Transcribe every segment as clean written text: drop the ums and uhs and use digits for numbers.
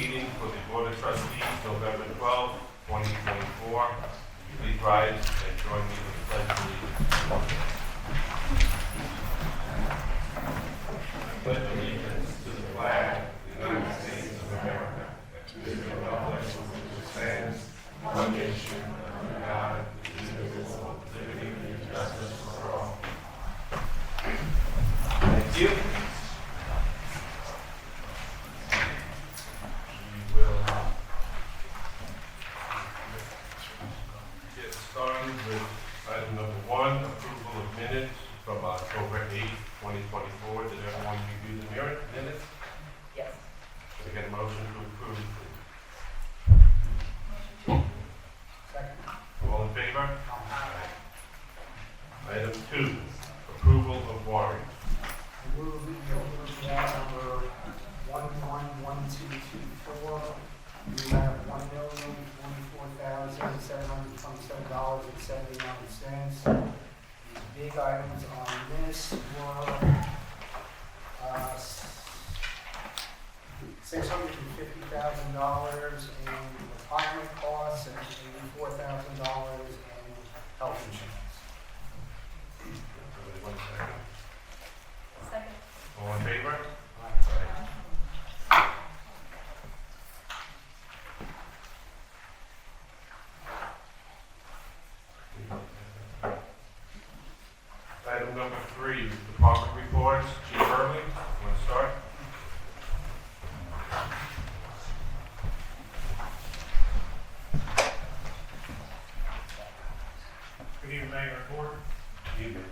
meeting for the Board of Trustees, November 12, 2024. Please rise and join me in the pledge of allegiance. I pledge allegiance to the flag of the United States of America, and to the republic which stands one nation under God, indivisible, with liberty and justice for all. Thank you. We will get started with item number 1, approval of minutes from October 8, 2024. Did everyone review the minutes? Yes. Can I get a motion to approve? Second. All in favor? Item 2, approval of warrants. Move the warrant number 111224. We have $1,044,727.79. The big items on this were $650,000 in retirement costs and $84,000 in health insurance. Everybody, 1 second. Second. All in favor? Item number 3, department reports. Chief Early, you want to start? Good evening, Mayor and Board. Evening.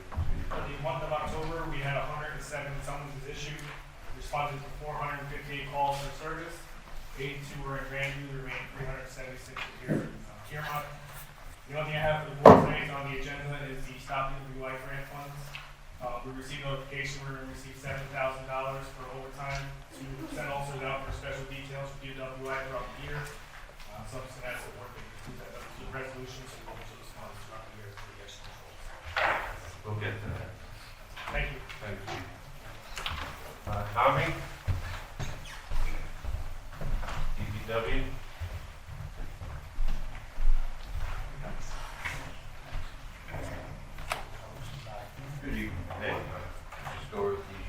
For the month of October, we had 107 summonses issued, responded to 458 calls for service, 82 were in Grandview, the remaining 376 were here in Piermont. The only thing I have for the board tonight on the agenda is the Stop DWI grant funds. We received notification we're going to receive $7,000 for overtime to send also out for special details for DWI throughout the year. Something that's the work that we do that the resolutions and also the funds throughout the year for the extra controls. We'll get to that. Thank you. Thank you. Tommy? DPW? Good evening. Hey, just go with the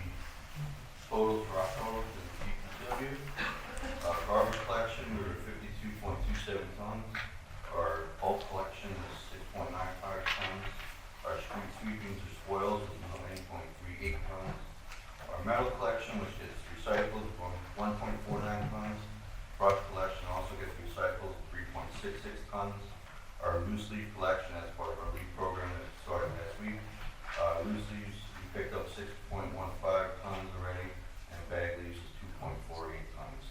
totals for October for the DPW. Garbage collection, we were at 52.27 tons. Our bulk collection is 6.95 tons. Our street sweepings or spoils is 9.38 tons. Our metal collection, which gets recycled, is 1.49 tons. Brush collection also gets recycled, 3.66 tons. Our loose leaf collection, as part of our leaf program that started last week, loose leaves, we picked up 6.15 tons already, and bag leaves is 2.48 tons.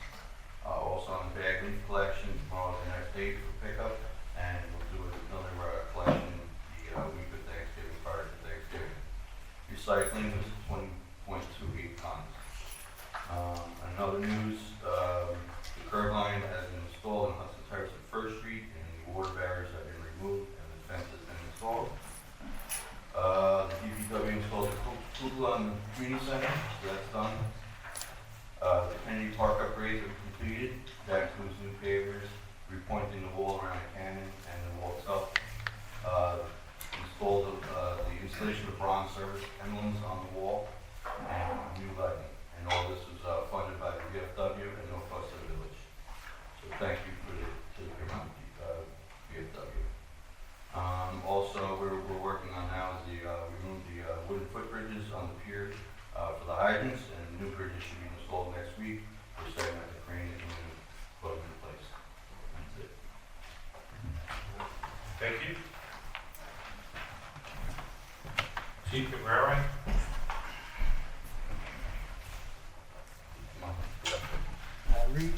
Also on the bag leaf collection, tomorrow is the next date for pickup, and we'll do another collection the week of Thanksgiving, prior to Thanksgiving. Recycling was 20.28 tons. Another news, the curb line has been installed on Hudson Terrace and First Street, and the water barriers have been removed, and the fence has been installed. The DPW installed a cupola on the community center, so that's done. The Kennedy Park upgrades are completed. That includes new pavers, repointing the wall around the cannon and the wall itself. Installed the installation of bronze service emblems on the wall and new lighting. And all this was funded by the VFW and no cost to the village. So thank you to the Piermont VFW. Also, we're working on now is remove the wooden footbridges on the pier for the hydrants, and new bridges should be installed next week. We're setting up the crane and put them in place. That's it. Thank you. Chief Cabrera? Read.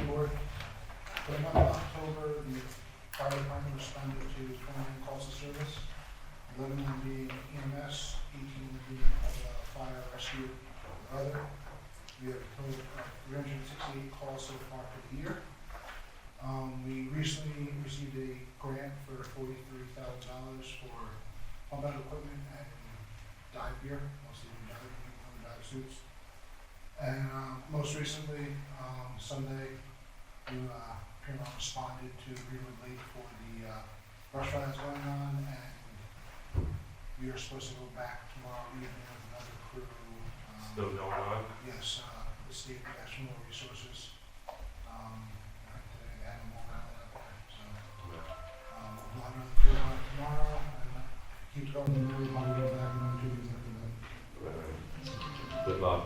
Board. For the month of October, the fire department responded to 29 calls of service, 11 of them being EMS, 18 being fire rescue or other. We have a total of 368 calls so far for the year. We recently received a grant for $43,000 for pump out equipment and dive gear, mostly dive lawsuits. And most recently, Sunday, Piermont responded to Greenwood Lake for the brush fire that's going on, and we are supposed to go back tomorrow evening with another crew. Still going on? Yes, the state National Resources. Today they had a mobile out there, so we'll have another crew on it tomorrow, and keep going, we'll probably go back in 2 weeks after that. Good luck.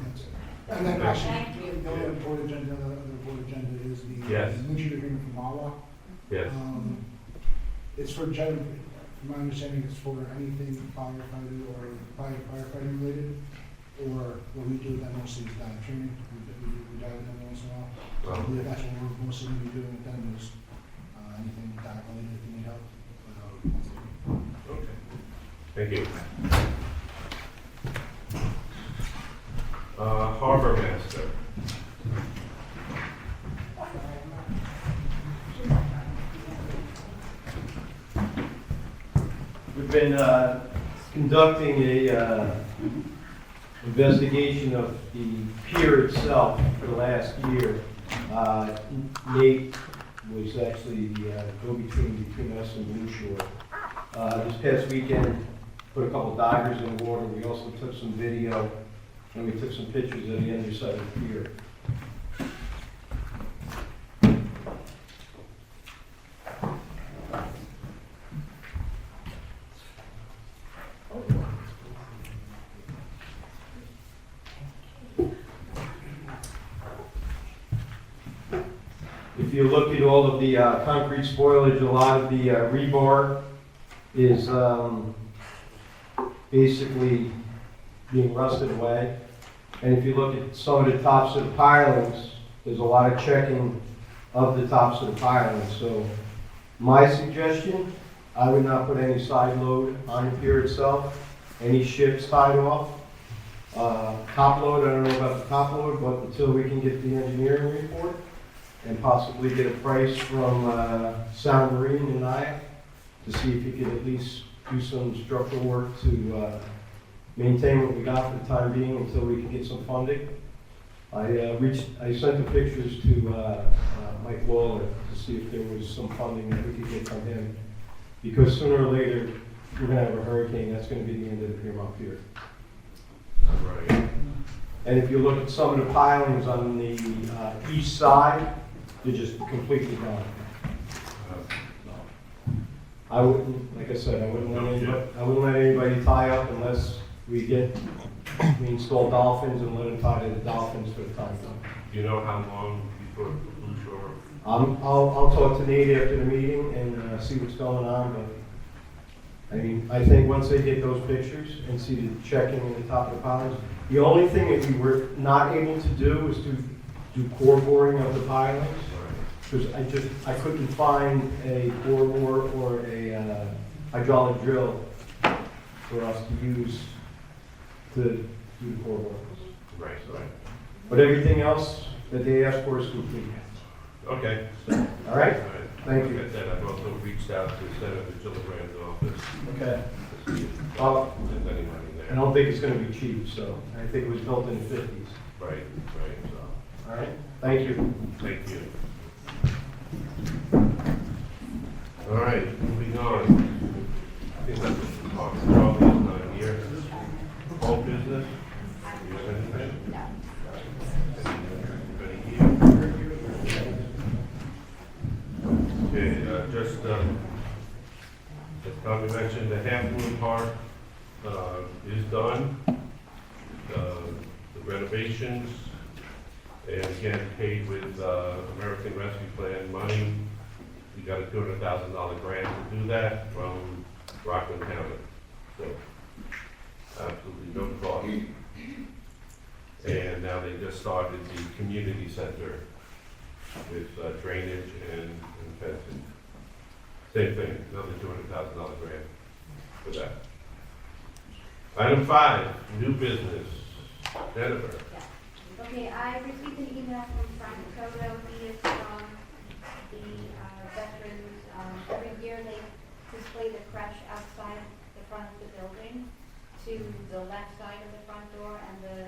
That's it. And then actually, the other board agenda, is the Yes. mutual agreement from Mawa. Yes. It's for from my understanding, it's for anything firefighting or firefighting related, or what we do with them mostly is dive training. We dive with them once in a while. So I believe that's what we're mostly going to be doing with them is anything dive related if you need help. But, Okay. Thank you. Harbor Master. We've been conducting a investigation of the pier itself for the last year. Nate was actually the go-between between us and Blue Shore. This past weekend, put a couple divers in the water. We also took some video, and we took some pictures of the underside of the pier. If you look at all of the concrete spoilage, a lot of the rebar is basically being rusted away. And if you look at some of the tops of the pilings, there's a lot of checking of the tops of the pilings. So my suggestion, I would not put any side load on the pier itself, any ships tied off. Top load, I don't know about the top load, but until we can get the engineering report and possibly get a price from Sound Marine and I to see if you could at least do some structural work to maintain what we got for the time being until we can get some funding. I sent the pictures to Mike Lawler to see if there was some funding that we could get from him. Because sooner or later, we're gonna have a hurricane, that's gonna be the end of the Piermont Pier. Right. And if you look at some of the pilings on the east side, they're just completely gone. I wouldn't, like I said, I wouldn't let anybody tie up unless we install dolphins and let them tie to the dolphins for the time being. Do you know how long before Blue Shore? I'll talk to Nate after the meeting and see what's going on, but I mean, I think once they get those pictures and see the checking in the top of the pilings, the only thing that we were not able to do is to do core boring of the pilings. Because I couldn't find a core bore or a hydraulic drill for us to use to do the core bores. Right, right. But everything else that they asked for is complete. Okay. All right? All right. Thank you. Like I said, I've also reached out to Senator Gillibrand's office Okay. to see if Well, there's any money I there. don't think it's going to be cheap, so I think it was built in the 50s. Right, right, so, All right? Thank you. thank you. All right, moving on. I think that's what the talk probably is not here. All business? Do you have anything? Anybody here? Okay, just, as Tommy mentioned, the Half Moon Park is done. The renovations, and again, paid with American Rescue Plan money. We got a $200,000 grant to do that from Rockland County. So, absolutely no cost. And now they just started the community center with drainage and fencing. Same thing, another $200,000 grant for that. Item 5, new business. Jennifer. Yeah. Okay, I received an email from Frank Toto. He is from the veterans. Every year they display the crèche outside the front of the building to the left side of the front door, and the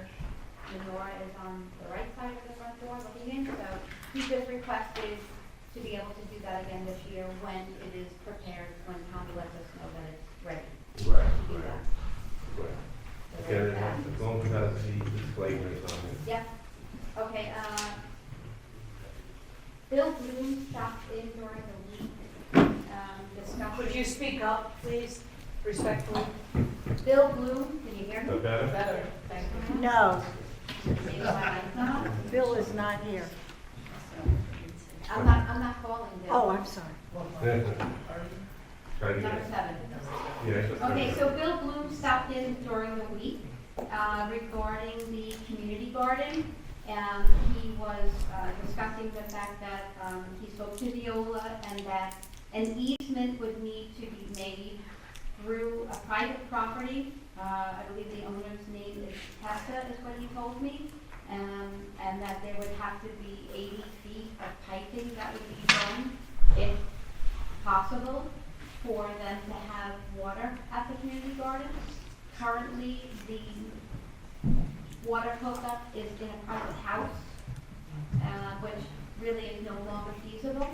again this year when it is prepared, when Tommy lets us know that it's ready. Right, to do right, that. right. So Okay, there's that. as long as it has the disclaimers on it. Yep. Okay, Bill Bloom stopped in during the week, discussing. Could you speak up, please, respectfully? Bill Bloom, can you hear Is me? that better? Better, thank you. No, Maybe my mic's not on? Bill is not here. I'm not calling Bill. Oh, I'm sorry. Try to Number get, 7. yeah, it's just. Okay, so Bill Bloom stopped in during the week regarding the community garden. And he was discussing the fact that he spoke to Viola and that an easement would need to be made through a private property. I believe the owner's name is Tessa, is what he told me. And that there would have to be 80 feet of piping that would be done, if possible, for them to have water at the community garden. Currently, the water hookup is in a private house, which really is no longer feasible.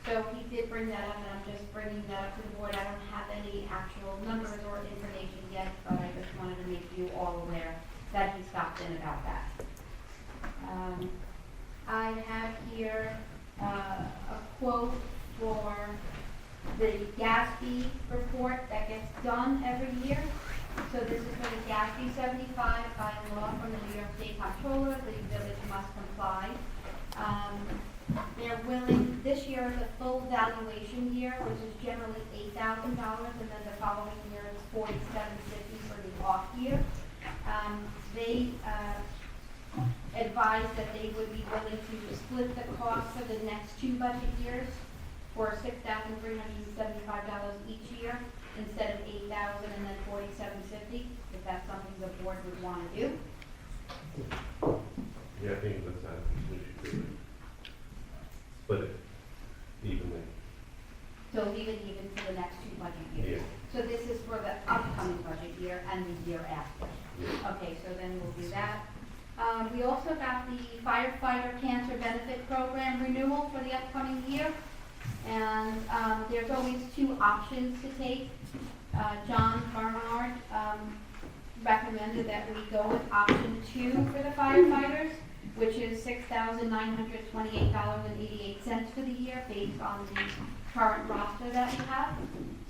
So he did bring that up, and I'm just bringing that up to the board. I don't have any actual numbers or information yet, but I just wanted to make you all aware that he stopped in about that. I have here a quote for the GASB report that gets done every year. So this is for the GASB 75 by law from the New York State Comptroller. The village must comply. They're willing, this year is a full valuation year, which is generally $8,000, and then the following year is $4,750 for the off year. They advised that they would be willing to split the cost for the next 2 budget years for $6,375 each year instead of $8,000 and then $4,750, if that's something the board would want to do. Yeah, I think that's how we should do it. Split it evenly. So leave it even for the next 2 budget years. Yeah. So this is for the upcoming budget year and the year after. Yeah. Okay, so then we'll do that. We also got the firefighter cancer benefit program renewal for the upcoming year. And there's always 2 options to take. John Barnard recommended that we go with option 2 for the firefighters, which is $6,928.88 for the year based on the current roster that we have.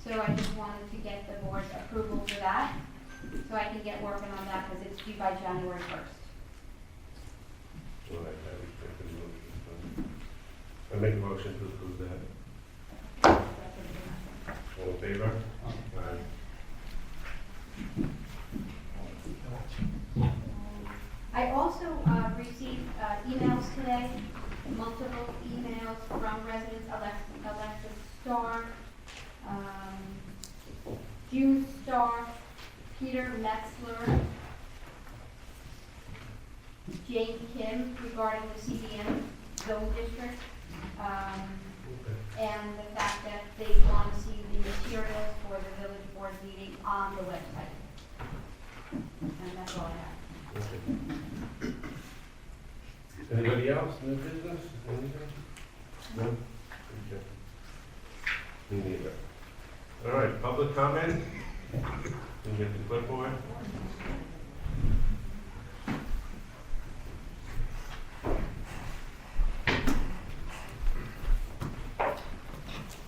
So I just wanted to get the board's approval for that, so I can get working on that because it's due by January 1st. All right, I respect the motion. I make a motion to approve that. All in favor? Aye. I also received emails today, multiple emails from residents, Alexis Starr, June Starr, Peter Metzler, Jane Kim regarding the CDM zone district, and the fact that they want to see the materials for the village board meeting on the website. And that's all I have. Okay. Anybody else, new business, anything? No? Okay. Me neither. All right, public comment? Can you get the clipboard?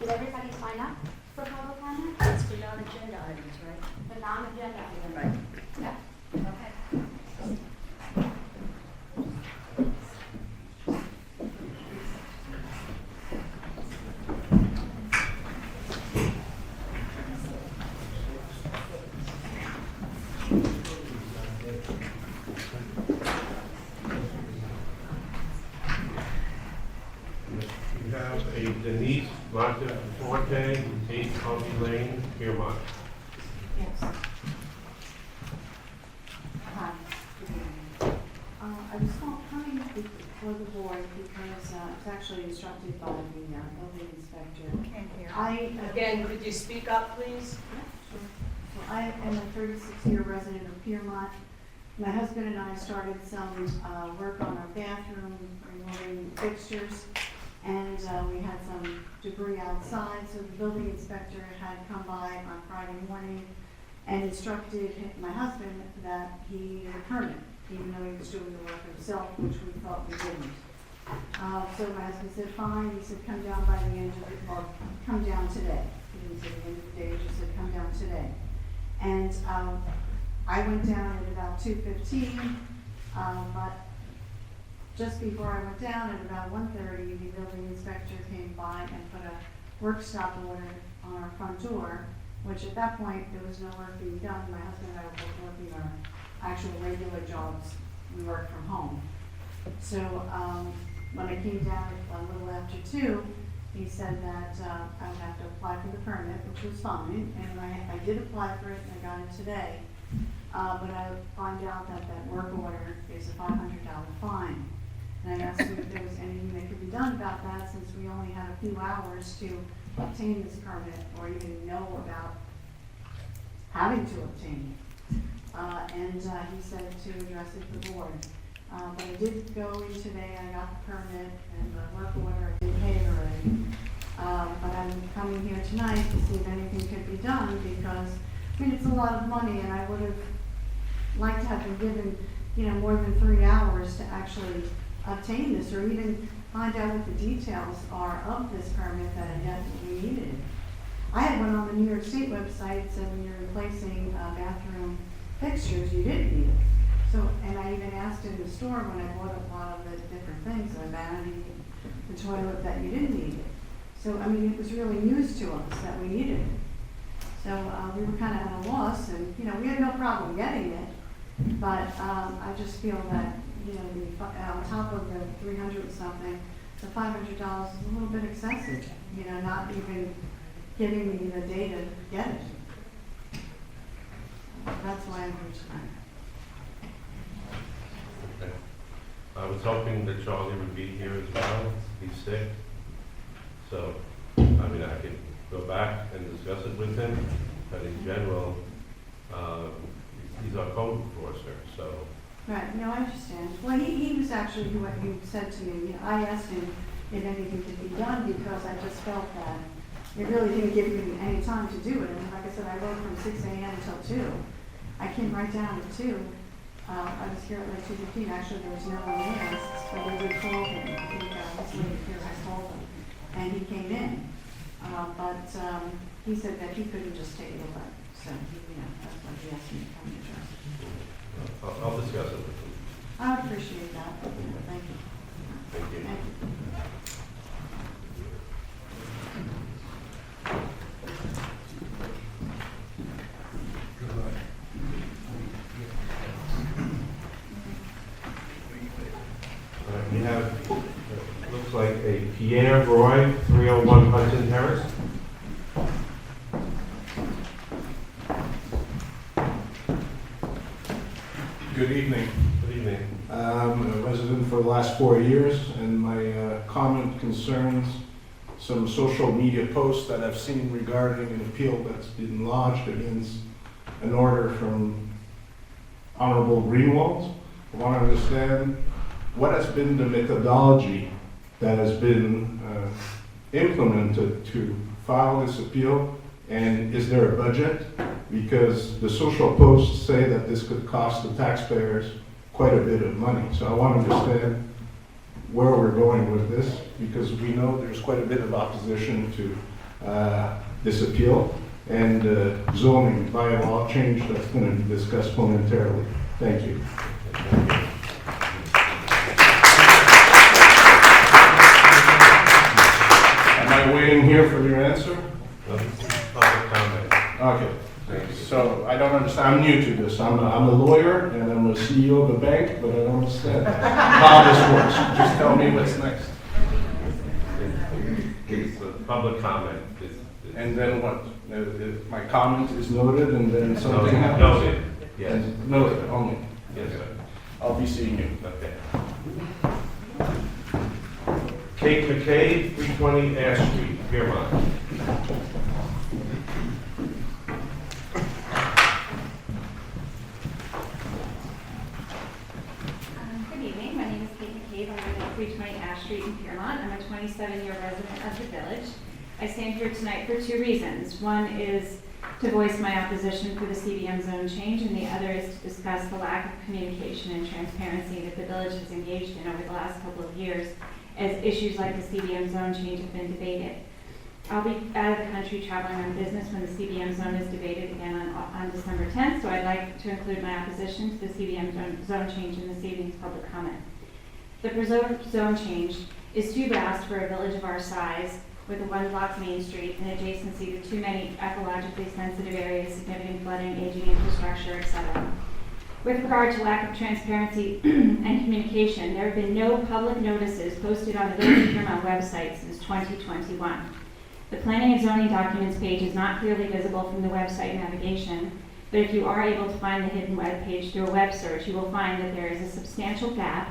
Did everybody sign up for public comment? That's for non-agenda items, right? The non-agenda items? Right. Yeah, okay. We have a Denise Monteforte, 8 County Lane, Piermont. Yes. Hi. I was coming before the board because I was actually instructed by the building inspector. Can't hear. Again, could you speak up, please? So I am a 36-year resident of Piermont. My husband and I started some work on our bathroom, removing fixtures. And we had some debris outside, so the building inspector had come by on Friday morning and instructed my husband that he needed a permit, even though he was doing the work himself, which we thought we didn't. So my husband said, fine. He said, come down by the end of it, or come down today. He didn't say the end of the day, he just said, come down today. And I went down at about 2:15, but just before I went down at about 1:30, the building inspector came by and put a work stop order on our front door, which at that point, there was no work being done. My husband and I were both working our actual regular jobs. We work from home. So when I came down a little after 2, he said that I would have to apply for the permit, which was fine, and I did apply for it, and I got it today. But I found out that that work order is a $500 fine. And I asked him if there was anything that could be done about that, since we only had a few hours to obtain this permit, or even know about having to obtain it. And he said to address it to the board. But I did go in today, I got the permit and the work order, I did pay it already. But I'm coming here tonight to see if anything could be done, because, I mean, it's a lot of money, and I would have liked to have been given, more than 3 hours to actually obtain this, or even find out what the details are of this permit that I definitely needed. I had one on the New York State website that said when you're replacing bathroom fixtures, you didn't need it. So, and I even asked in the store when I bought a lot of the different things, the vanity, the toilet, that you didn't need it. So, I mean, it was really news to us that we needed it. So we were kind of at a loss, and, we had no problem getting it. But I just feel that, on top of the 300 something, the $500 is a little bit excessive, not even giving me the day to get it. That's why I'm here tonight. Okay. I was hoping that Charlie would be here as well. He's sick. So, I could go back and discuss it with him, but in general, he's our code enforcer, so. Right, no, I understand. Well, he was actually what he said to me. I asked him if anything could be done, because I just felt that it really didn't give me any time to do it. And like I said, I worked from 6 a.m. until 2. I came right down at 2. I was here at like 2:15. Actually, there was no one there, but I did call him. I think this lady here, I called him, and he came in. But he said that he couldn't just take it away. So, that's why he asked me to come and address it. I'll discuss it with him. I appreciate that. Thank you. Thank you. Thank you. We have, looks like a Pierre Roy, 301 Hudson Terrace. Good evening. Good evening. I'm a resident for the last 4 years, and my comment concerns some social media posts that I've seen regarding an appeal that's been lodged against an order from Honorable Greenwald. I want to understand what has been the methodology that has been implemented to file this appeal, and is there a budget? Because the social posts say that this could cost the taxpayers quite a bit of money. So I want to understand where we're going with this, because we know there's quite a bit of opposition to this appeal, and zoning bylaw change that's going to be discussed momentarily. Thank you. Am I waiting here for your answer? Public comment. Okay. So I don't understand. I'm new to this. I'm a lawyer and I'm a CEO of a bank, but I don't understand how this works. Just tell me what's next. It's a public comment. And then what? My comment is noted and then something happens? Noted, yes. And noted only. Yes, sir. I'll be seeing you. Okay. Kate McKay, 320 Ash Street, Piermont. Good evening, my name is Kate McCabe, I live at 320 Ash Street in Piermont. I'm a 27-year resident of the village. I stand here tonight for two reasons. One is to voice my opposition for the CBM zone change, and the other is to discuss the lack of communication and transparency that the village has engaged in over the last couple of years as issues like the CBM zone change have been debated. I'll be out of the country traveling on business when the CBM zone is debated again on December 10th, so I'd like to include my opposition to the CBM zone change in this evening's public comment. The preserved zone change is too vast for a village of our size with a one-block main street and adjacency to too many ecologically sensitive areas, significant flooding, aging infrastructure, etc. With regard to lack of transparency and communication, there have been no public notices posted on the Village of Piermont website since 2021. The planning and zoning documents page is not clearly visible from the website navigation, but if you are able to find the hidden web page through a web search, you will find that there is a substantial gap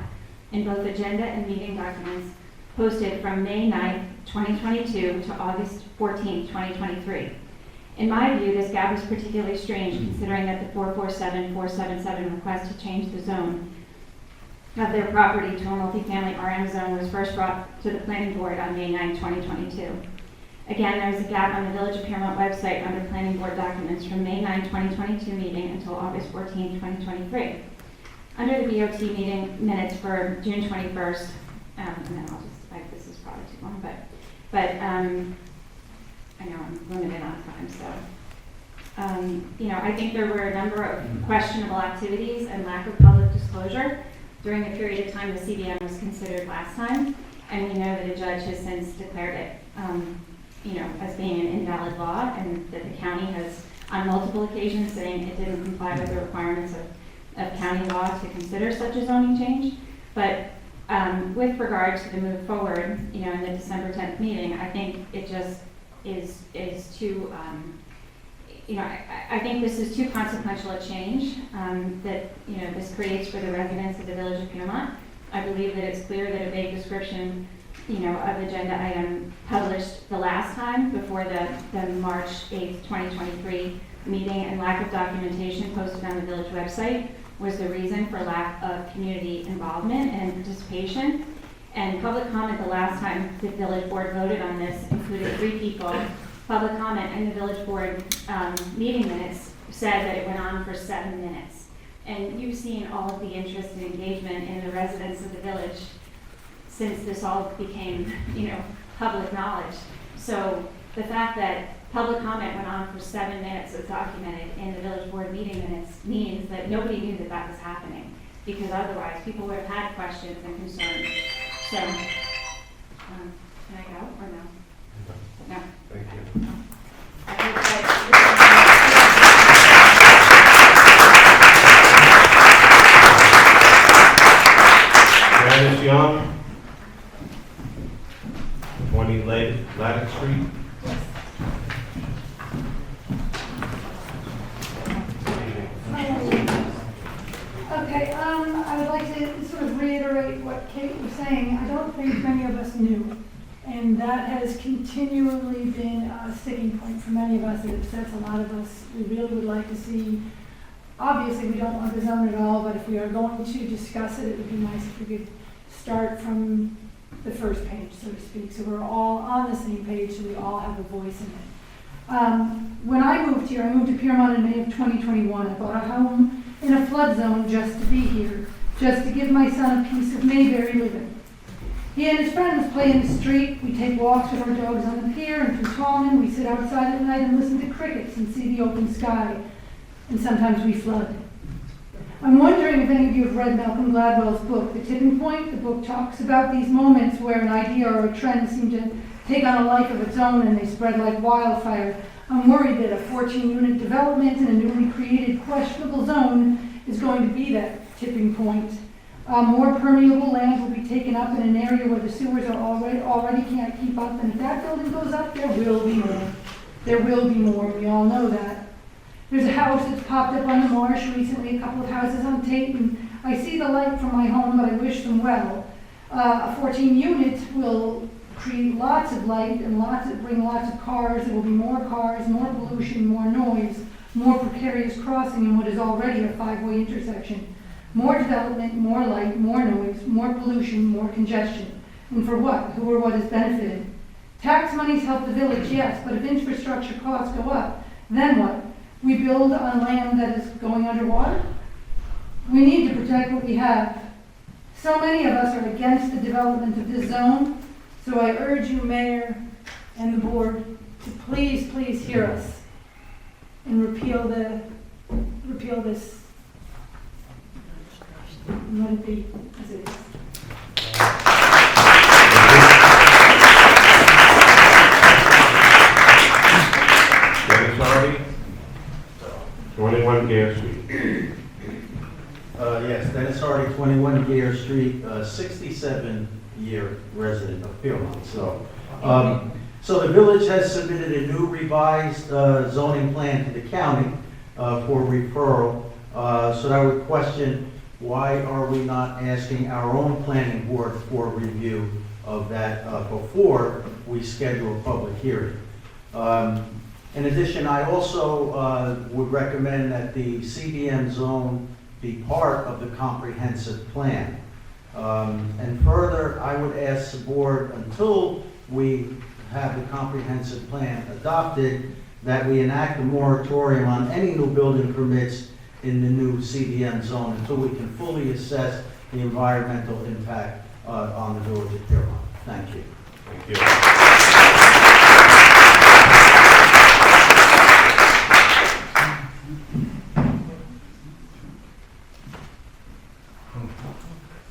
in both agenda and meeting documents posted from May 9th, 2022 to August 14th, 2023. In my view, this gap is particularly strange considering that the 447-477 request to change the zone of their property to a multifamily RM zone was first brought to the planning board on May 9, 2022. Again, there is a gap on the Village of Piermont website under planning board documents from May 9, 2022 meeting until August 14, 2023. Under the BOT meeting minutes for June 21st, and then I'll just, this is probably too long, but I know I'm limited on time, so. I think there were a number of questionable activities and lack of public disclosure during the period of time the CBM was considered last time, and we know that a judge has since declared it, as being an invalid law, and that the county has, on multiple occasions, saying it didn't comply with the requirements of county law to consider such a zoning change. But with regard to the move forward, in the December 10th meeting, I think it just is too, I think this is too consequential a change that, this creates for the residents of the Village of Piermont. I believe that it's clear that a vague description, of agenda item published the last time before the March 8th, 2023 meeting and lack of documentation posted on the village website was the reason for lack of community involvement and participation. And public comment the last time the village board voted on this included 3 people. Public comment in the village board meeting minutes said that it went on for 7 minutes. And you've seen all of the interest and engagement in the residents of the village since this all became, public knowledge. So the fact that public comment went on for 7 minutes as documented in the village board meeting minutes means that nobody knew that that was happening, because otherwise people would have had questions and concerns. So, can I go or no? No. Thank you. I think that Janice Young, 20 Laddick Street. Okay, I would like to sort of reiterate what Kate was saying. I don't think many of us knew, and that has continually been a sticking point for many of us. It upsets a lot of us. We really would like to see, obviously we don't want the zone at all, but if we are going to discuss it, it would be nice if we could start from the first page, so to speak, so we're all on the same page, so we all have a voice in it. When I moved here, I moved to Piermont in May of 2021. I bought a home in a flood zone just to be here, just to give my son a piece of Mayberry living. He and his friends play in the street. We take walks with our dogs on the pier and through Tallman. We sit outside at night and listen to crickets and see the open sky. And sometimes we flood. I'm wondering if any of you have read Malcolm Gladwell's book, The Tipping Point. The book talks about these moments where an idea or a trend seem to take on a life of its own and they spread like wildfire. I'm worried that a 14-unit development in a newly created questionable zone is going to be that tipping point. More permeable land will be taken up in an area where the sewers are already can't keep up, and if that building goes up, there will be more. There will be more, we all know that. There's a house that's popped up on the marsh recently, a couple of houses on Tate, and I see the light from my home, but I wish them well. A 14-unit will create lots of light and bring lots of cars. There will be more cars, more pollution, more noise, more precarious crossing in what is already a 5-way intersection. More development, more light, more noise, more pollution, more congestion. And for what? Who or what is benefited? Tax monies help the village, yes, but if infrastructure costs go up, then what? We build on land that is going underwater? We need to protect what we have. So many of us are against the development of this zone, so I urge you, Mayor and the board, to please, please hear us and repeal this. And let it be as it is. Dennis Hardy, 21 Gare Street. Yes, Dennis Hardy, 21 Gare Street, 67-year resident of Piermont. So the village has submitted a new revised zoning plan to the county for referral. So I would question, why are we not asking our own planning board for review of that before we schedule a public hearing? In addition, I also would recommend that the CBM zone be part of the comprehensive plan. And further, I would ask the board, until we have the comprehensive plan adopted, that we enact a moratorium on any new building permits in the new CBM zone until we can fully assess the environmental impact on the village of Piermont. Thank you. Thank you.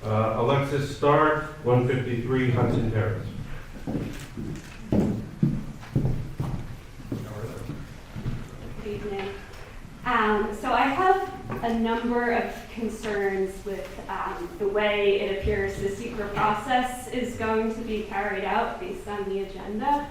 Alexis Stark, 153 Hudson Terrace. Good evening. So I have a number of concerns with the way it appears the secret process is going to be carried out based on the agenda.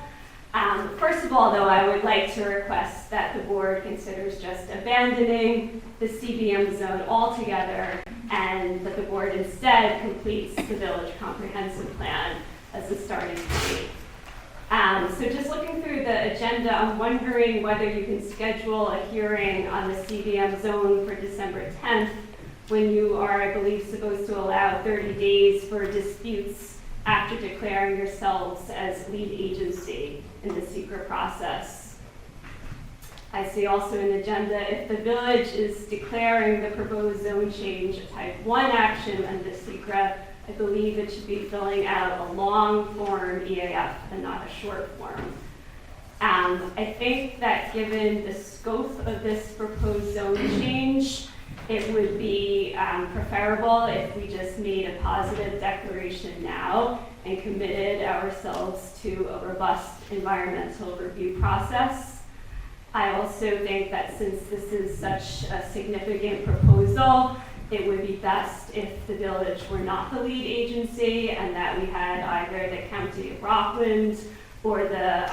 First of all, though, I would like to request that the board considers just abandoning the CBM zone altogether, and that the board instead completes the village comprehensive plan as a starting point. So just looking through the agenda, I'm wondering whether you can schedule a hearing on the CBM zone for December 10th, when you are, I believe, supposed to allow 30 days for disputes after declaring yourselves as lead agency in the secret process. I see also an agenda, if the village is declaring the proposed zone change a type 1 action under secret, I believe it should be filling out a long form EAF and not a short form. I think that given the scope of this proposed zone change, it would be preferable if we just made a positive declaration now and committed ourselves to a robust environmental review process. I also think that since this is such a significant proposal, it would be best if the village were not the lead agency and that we had either the County of Rockland or the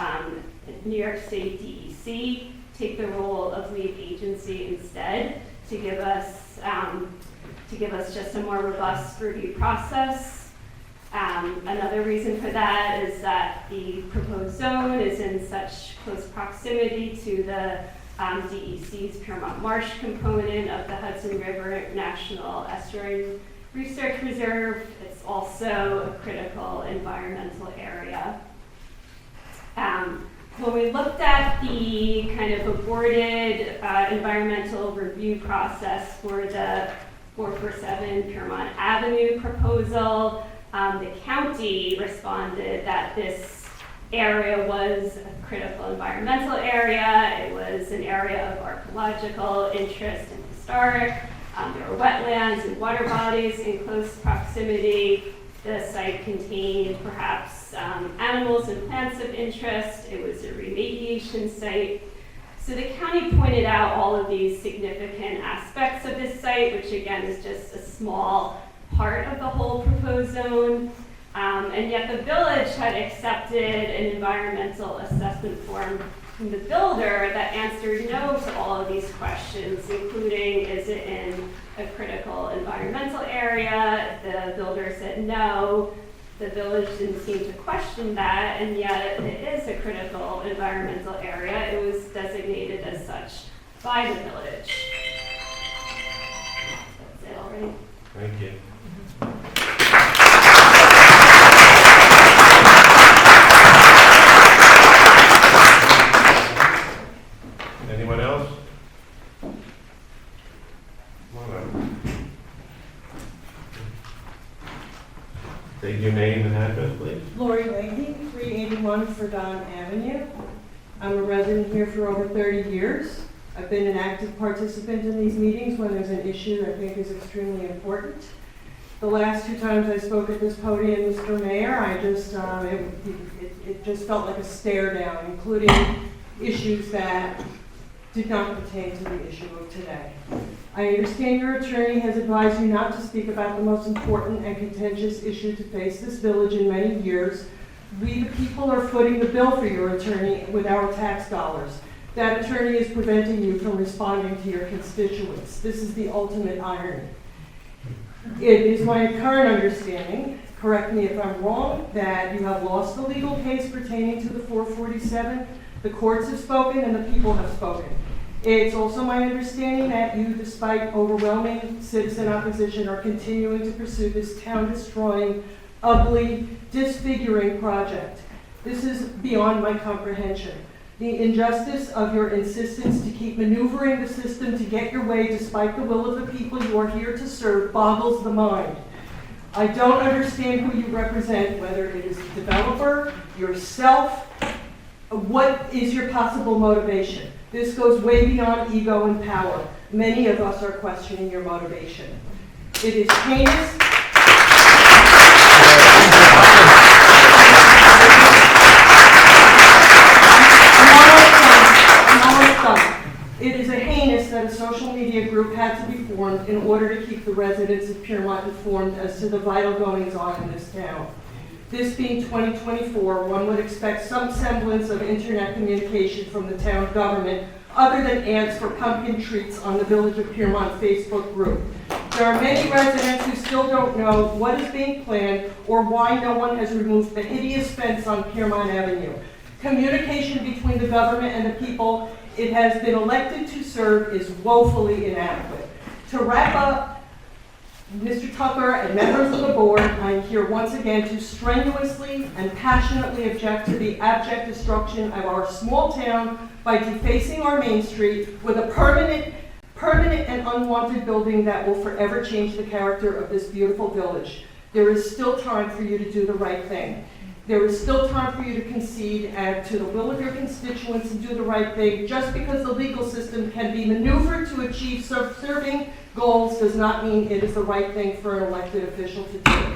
New York State DEC take the role of lead agency instead to give us just a more robust review process. Another reason for that is that the proposed zone is in such close proximity to the DEC's Piermont Marsh component of the Hudson River National Estuarine Research Reserve. It's also a critical environmental area. When we looked at the kind of aborted environmental review process for the 447 Piermont Avenue proposal, the county responded that this area was a critical environmental area. It was an area of archaeological interest and historic. There were wetlands and water bodies in close proximity. The site contained perhaps animals and plants of interest. It was a remediation site. So the county pointed out all of these significant aspects of this site, which again is just a small part of the whole proposed zone. And yet the village had accepted an environmental assessment form from the builder that answered no to all of these questions, including, is it in a critical environmental area? The builder said no. The village didn't seem to question that, and yet it is a critical environmental area. It was designated as such by the village. That's it already. Thank you. State your name and address, please. Lori Leahy, 381 Verdun Avenue. I'm a resident here for over 30 years. I've been an active participant in these meetings when there's an issue that I think is extremely important. The last 2 times I spoke at this podium, Mr. Mayor, I just, it just felt like a stare down, including issues that did not pertain to the issue of today. I understand your attorney has advised you not to speak about the most important and contentious issue to face this village in many years. We, the people, are footing the bill for your attorney with our tax dollars. That attorney is preventing you from responding to your constituents. This is the ultimate irony. It is my current understanding, correct me if I'm wrong, that you have lost the legal case pertaining to the 447. The courts have spoken and the people have spoken. It's also my understanding that you, despite overwhelming citizen opposition, are continuing to pursue this town-destroying, ugly, disfiguring project. This is beyond my comprehension. The injustice of your insistence to keep maneuvering the system to get your way despite the will of the people you are here to serve boggles the mind. I don't understand who you represent, whether it is the developer, yourself. What is your possible motivation? This goes way beyond ego and power. Many of us are questioning your motivation. It is heinous. It is a heinous that a social media group had to be formed in order to keep the residents of Piermont informed as to the vital goings-on in this town. This being 2024, one would expect some semblance of internet communication from the town government other than ads for pumpkin treats on the Village of Piermont Facebook group. There are many residents who still don't know what is being planned or why no one has removed the hideous fence on Piermont Avenue. Communication between the government and the people it has been elected to serve is woefully inadequate. To wrap up, Mr. Tucker and members of the board, I am here once again to strenuously and passionately object to the abject destruction of our small town by defacing our main street with a permanent and unwanted building that will forever change the character of this beautiful village. There is still time for you to do the right thing. There is still time for you to concede and to the will of your constituents and do the right thing. Just because the legal system can be maneuvered to achieve serving goals does not mean it is the right thing for an elected official to do.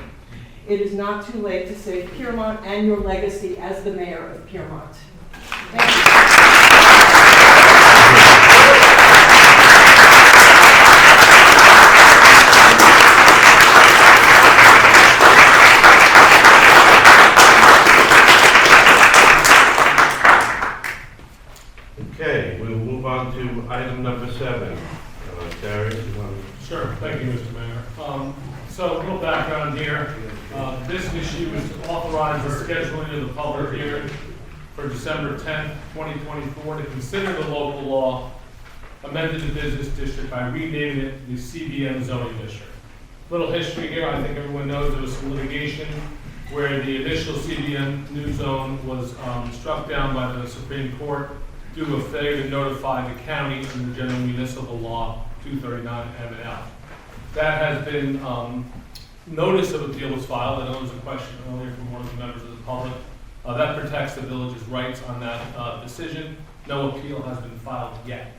It is not too late to save Piermont and your legacy as the mayor of Piermont. Thank you. Okay, we'll move on to item number 7. Darius, you want to? Sure, thank you, Mr. Mayor. So a little background here. This issue is to authorize the scheduling of the public hearing for December 10th, 2024 to consider the local law amended the business district by renaming it the CBM zoning district. Little history here, I think everyone knows there was some litigation where the initial CBM new zone was struck down by the Supreme Court due to a failure to notify the county under General Municipal Law 239 M&L. That has been, notice of appeal was filed. I know there was a question earlier from one of the members of the public. That protects the village's rights on that decision. No appeal has been filed yet.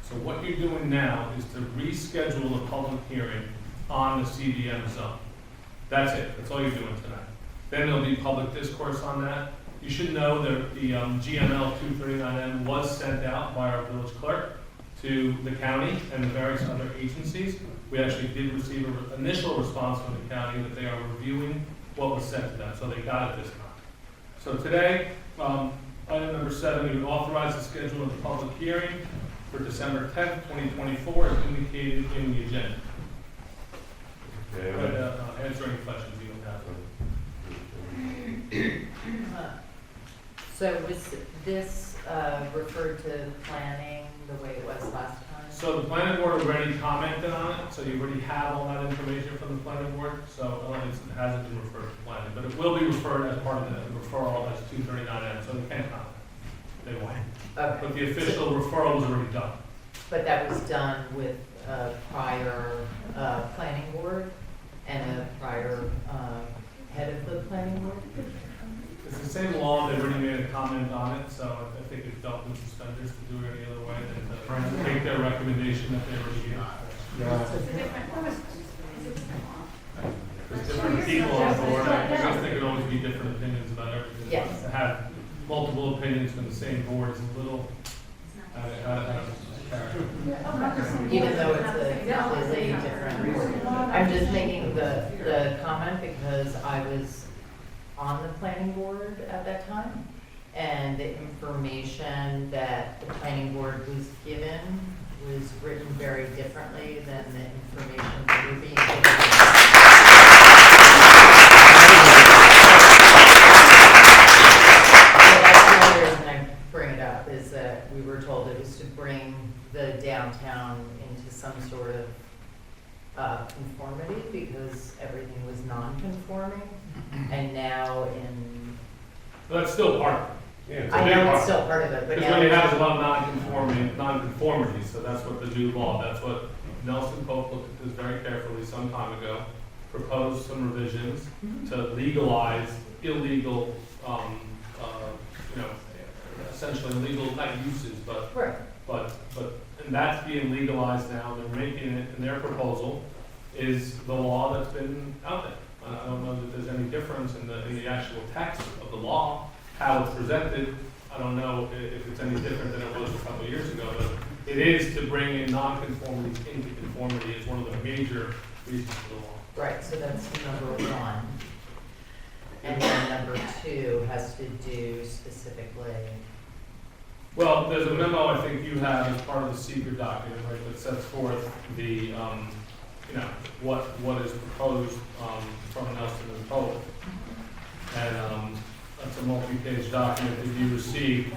So what you're doing now is to reschedule a public hearing on the CBM zone. That's it. That's all you're doing tonight. Then there'll be public discourse on that. You should know that the GML 239M was sent out by our village clerk to the county and the various other agencies. We actually did receive an initial response from the county that they are reviewing what was sent to them, so they got it this time. So today, item number 7, we would authorize the schedule of the public hearing for December 10th, 2024, as indicated in the agenda. Okay, Answer any questions you have. So was this referred to planning the way it was last time? So the planning board already commented on it, so you already have all that information from the planning board, so it hasn't been referred to planning, but it will be referred as part of the referral as 239M, so they can comment. They won't. Okay. But the official referral was already done. But that was done with a prior planning board and a prior head of information that they review. There's different people on board, I just think there'd always be different opinions about everything. Yes. To have multiple opinions from the same board is a little, out of character. Even though it's a completely different board. I'm just making the comment because I was on the planning board at that time, and the information that the planning board was given was written very differently than the information that we're being given. So that's the only reason I bring it up, is that we were told it was to bring the downtown into some sort of conformity because everything was non-conforming, and now in, But that's still part of it. Yeah, it's a I big know part. it's still part of it, but Because now. when you have a lot of non-conformities, so that's what the new law, that's what Nelson Pope looked at this very carefully some time ago, proposed some revisions to legalize illegal, essentially illegal, not uses, but, Right. and that's being legalized now. They're making it, and their proposal is the law that's been out there. I don't know that there's any difference in the actual text of the law, how it's presented. I don't know if it's any different than it was a couple of years ago, but it is to bring in non-conformities into conformity is one of the major reasons for the law. Right, so that's number one. And then number two has to do specifically. Well, there's a memo I think you have as part of the secret document, right, that sets forth the, what is proposed from Nelson and Pope. And that's a multi-page document that you received.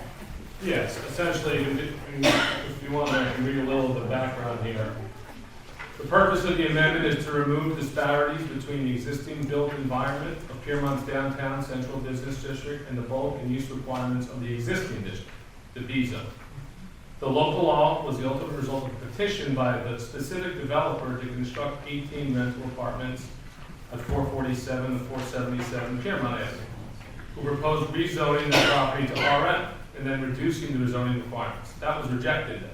Yes, essentially, if you want, I can read a little of the background here. The purpose of the amendment is to remove disparities between the existing built environment of Piermont's downtown central business district and the bulk and use requirements of the existing district, the B zone. The local law was the ultimate result of a petition by the specific developer to construct 18 rental apartments at 447 and 477 Piermont Avenue, who proposed rezoning the property to RM and then reducing the rezoning requirements. That was rejected then.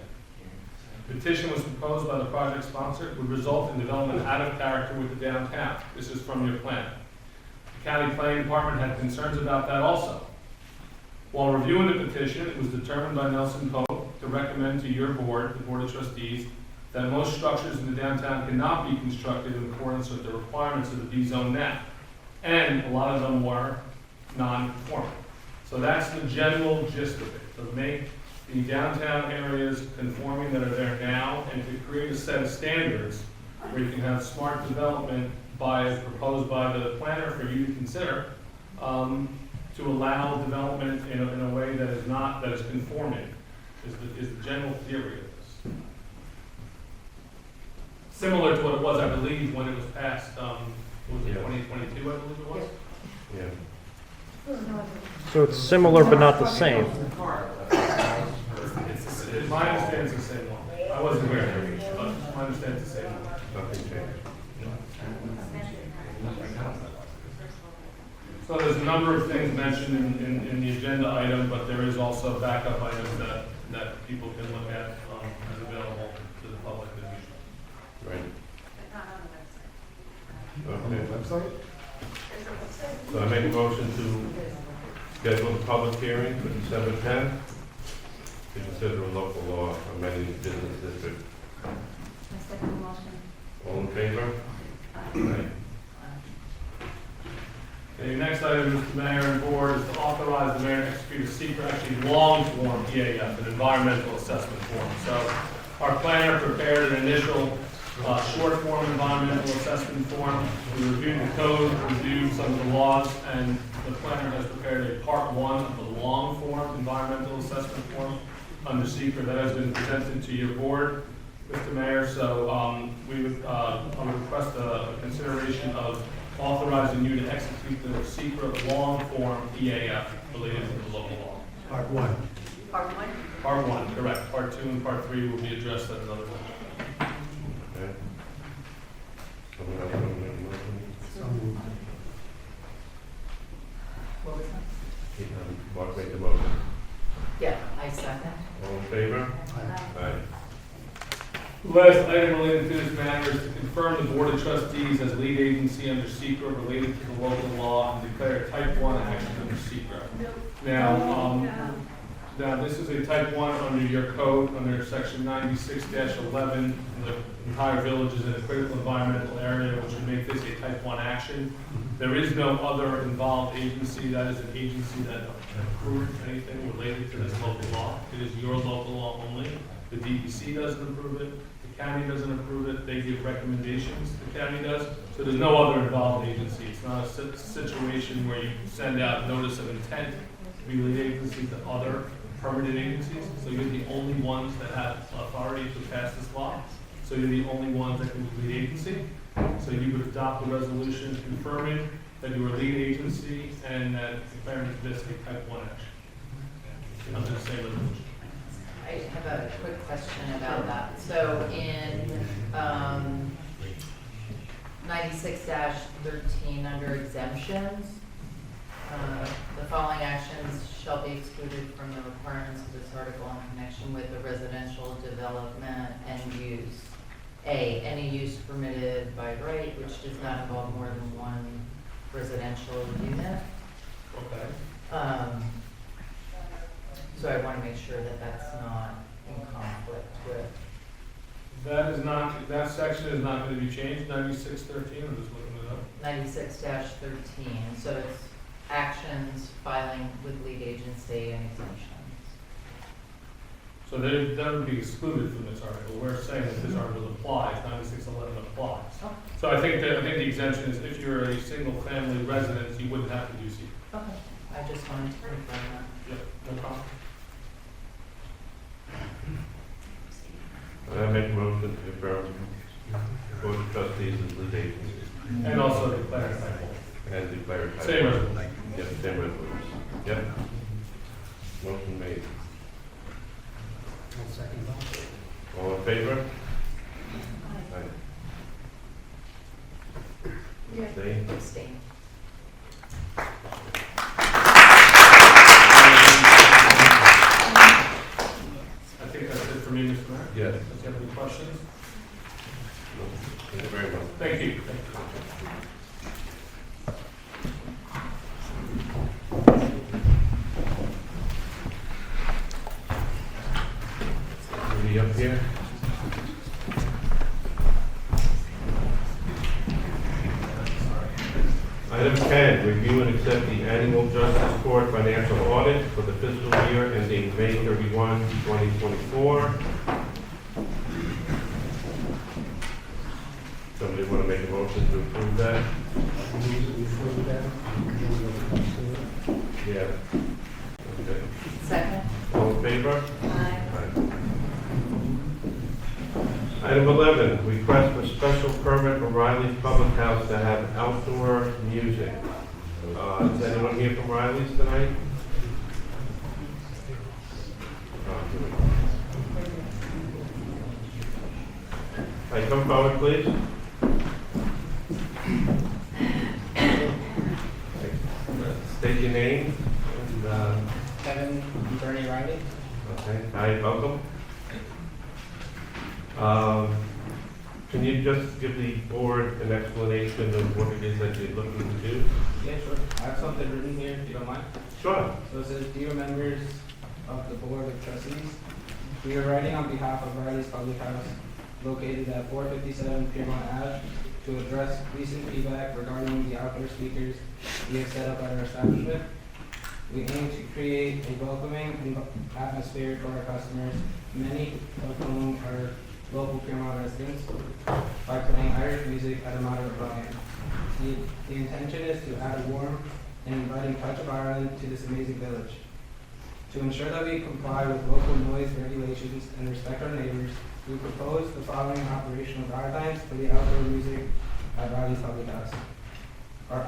The petition was proposed by the project sponsor. It would result in development out of character with the downtown. This is from your plan. The county planning department had concerns about that also. While reviewing the petition, it was determined by Nelson Pope to recommend to your board, the Board of Trustees, that most structures in the downtown cannot be constructed in accordance with the requirements of the B zone now. And a lot of them were non-conforming. So that's the general gist of it, to make the downtown areas conforming that are there now and to create a set of standards where you can have smart development proposed by the planner for you to consider, to allow development in a way that is conforming, is the general theory of this. Similar to what it was, I believe, when it was passed, what was it, 2022, I believe it was? Yeah. So it's similar but not the same. It's my understanding it's the same law. I wasn't aware of it, but my understanding it's the same law. Nothing changed. So there's a number of things mentioned in the agenda item, but there is also backup items that people can look at as available to the public as usual. Right. Website? Okay. So I make a motion to schedule a public hearing for December 10th to consider a local law amending the business district. I second the motion. All in favor? Aye. Okay, next item, Mr. Mayor and Board, is to authorize the mayor to execute a secret, actually long-form EAF, an environmental assessment form. So our planner prepared an initial short-form environmental assessment form. We reviewed the code, reviewed some of the laws, and the planner has prepared a part one of the long-form environmental assessment form under secret that has been presented to your board, Mr. Mayor. So I would request a consideration of authorizing you to execute the secret long-form EAF related to the local law. Part one. Part one? Part one, correct. Part two and part three will be addressed at another time. Okay. Someone else want to make a motion? What was that? Mark made the motion. Yeah, I second. All in favor? Aye. Aye. The last item related to this matter is to confirm the Board of Trustees as lead agency under SECRA related to the local law and declare type 1 action under SECRA. Now, this is a type 1 under your code, under section 96-11. The entire village is in a critical environmental area, which would make this a type 1 action. There is no other involved agency. That is an agency that approves anything related to this local law. It is your local law only. The DEC doesn't approve it. The county doesn't approve it. They give recommendations. The county does. So there's no other involved agency. It's not a situation where you send out notice of intent to be lead agency to other permitted agencies. So you're the only ones that have authority to pass this law. So you're the only ones that can be lead agency. So you would adopt a resolution confirming that you are lead agency and that declaring this a type 1 action. Under the same resolution. I have a quick question about that. So in 96-13 under exemptions, the following actions shall be excluded from the requirements of this article in connection with the residential development and use. A, any use permitted by right which does not involve more than one residential unit. Okay. So I want to make sure that that's not in conflict with. That is not, that section is not going to be changed, 96-13, I'm just looking it up. 96-13, so it's actions, filing with lead agency and exemptions. So that would be excluded from this article. We're saying that this article applies, 96-11 applies. Oh. So I think the exemption is if you're a single family residence, you wouldn't have to do C. Okay. I just wanted to confirm that. Yep, no problem. I make a motion to confirm Board of Trustees as lead agency. And also declare it type 1. And declare type 1. Same resolution. Yep, same resolution. Yep. Motion made. All in favor? Aye. Abstain? Abstain. I think that's it for me, Mr. Mayor. Yes. Does you have any questions? Thank you very much. Thank you. Be up here. Item 10, review and accept the annual Justice Court financial audit for the fiscal year ending May 31, 2024. Somebody want to make a motion to approve that? Yeah. Okay. Second. All in favor? Aye. Item 11, request for special permit from Riley's Public House to have outdoor music. Is anyone here from Riley's tonight? Hey, come forward, please. State your name. And, Kevin Bernie Riley. okay, hi, welcome. Can you just give the board an explanation of what it is that you're looking to do? Yeah, sure. I have something written here, if you don't mind. Sure. So it says, dear members of the Board of Trustees, we are writing on behalf of Riley's Public House, located at 457 Piermont Ave, to address recent feedback regarding the outdoor speakers we have set up at our establishment. We aim to create a welcoming atmosphere for our customers, many of whom are local Piermont residents, by playing Irish music at a moderate volume. The intention is to add a warm and inviting touch of Ireland to this amazing village. To ensure that we comply with local noise regulations and respect our neighbors, we propose the following operational guidelines for the outdoor music at Riley's Public House. Our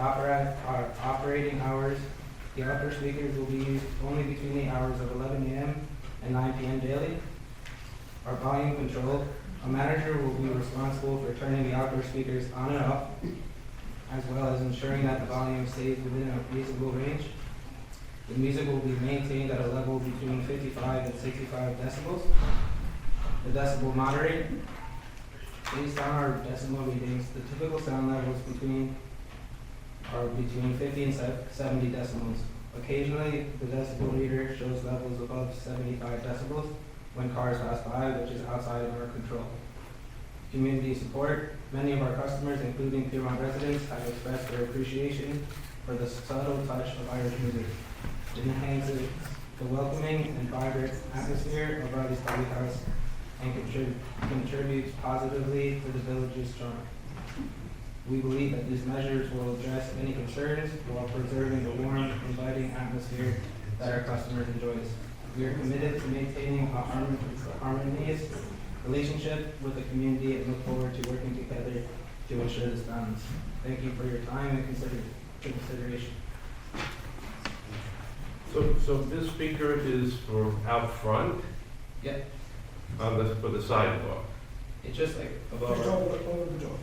operating hours: the outdoor speakers will be used only between the hours of 11 a.m. and 9 p.m. daily. Our volume control: a manager will be responsible for turning the outdoor speakers on and off, as well as ensuring that the volume stays within a reasonable range. The music will be maintained at a level between 55 and 65 decibels. The decibel Based on our decibel readings, the typical sound levels are between 50 and 70 decibels. Occasionally, the decibel reader shows levels above 75 decibels when cars pass by, which is outside of our control. Community support. Many of our customers, including Piermont residents, have expressed their appreciation for the subtle touch of Irish music. It enhances the welcoming and vibrant atmosphere of Riley's Public House and contributes positively to the village's charm. We believe that these measures will address any concerns while preserving the warm, inviting atmosphere that our customers enjoy. We are committed to maintaining a harmonious relationship with the community and look forward to working together to ensure this balance. Thank you for your time and consideration. So this speaker is for out front Yep, for the sidewalk, it's just like above Just our, over the door.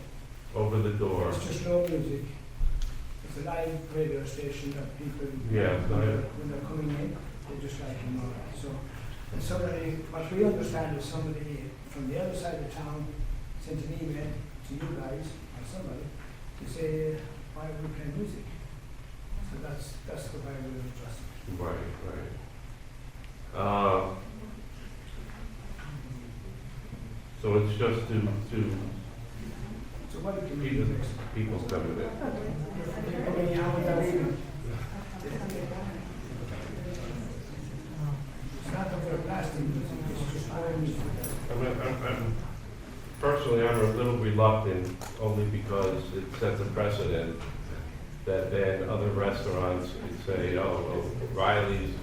over the door. It's just no music. It's a live radio station that people, Yeah, when they're coming in, they just like him all right. So, and somebody, what we understand is somebody from the other side of town sent an email to you guys, or somebody, to say, why are we playing music? So that's the way we're addressing. Right. So it's just to So what can we keep do? people coming in. They're coming out without even. It's not that we're blasting music, it's just our music. Personally, I'm a little reluctant, only because it sets a precedent that then other restaurants could say, oh, well, Riley's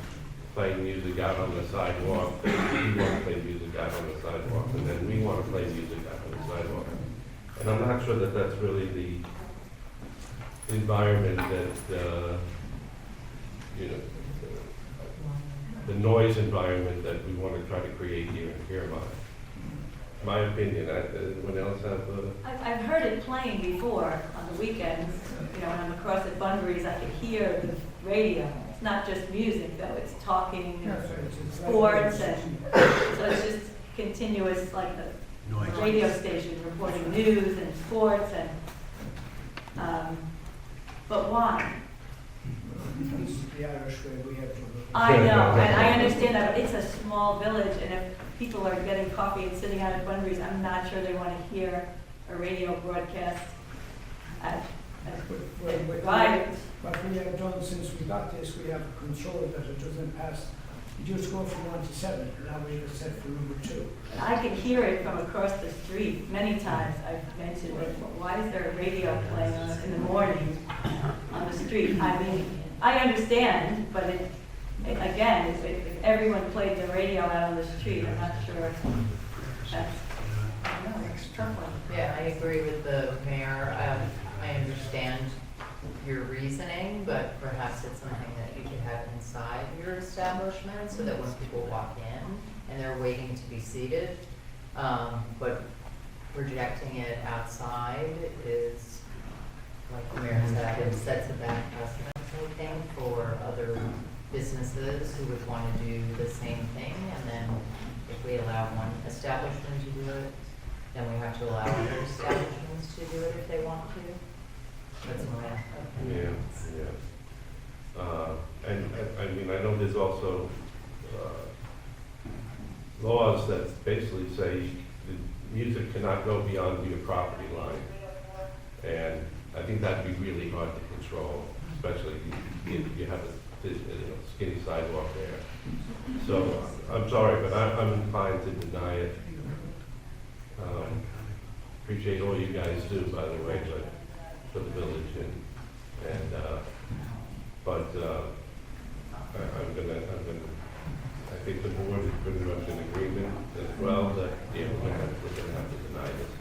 playing music out on the sidewalk, we want to play music out on the sidewalk, and then we want to play music out on the sidewalk. And I'm not sure that that's really the environment that, the noise environment that we want to try to create here in Piermont. My opinion. Anyone else have I've heard it playing before on the weekends, when I'm across at Bunbury's, I can hear the radio. It's not just music though, it's talking and sports and, so it's just continuous, like the radio station reporting news and sports and, but why? It's the Irish way, we have to. I know, and I understand that, but it's a small village, and if people are getting coffee and sitting out at Bunbury's, I'm not sure they want to hear a radio broadcast at Riders. What we have done since we got this, we have controlled that it doesn't pass. It used to go from 1 to 7, now we have it set for number 2. I can hear it from across the street. Many times I've mentioned it, but why is there a radio playing in the morning on the street? I mean, I understand, but again, if everyone played the radio out on the street, I'm not sure that's, I don't know, it's a tough one. Yeah, I agree with the mayor. I understand your reasoning, but perhaps it's something that you could have inside your establishment so that when people walk in and they're waiting to be seated, but projecting it outside is, like the mayor said, it sets a bad precedent, I think, for other businesses who would want to do the same thing. And then if we allow one establishment to do it, then we have to allow other establishments to do it if they want to. That's my opinion. and I mean, I know there's also laws that basically say the music cannot go beyond your property line. And I think that'd be really hard to control, especially if you have a skinny sidewalk there. So I'm sorry, but I'm inclined to deny it. Appreciate all you guys do, by the way, but for the village I think the board is pretty much in agreement as well that, yeah, we're gonna have to deny this.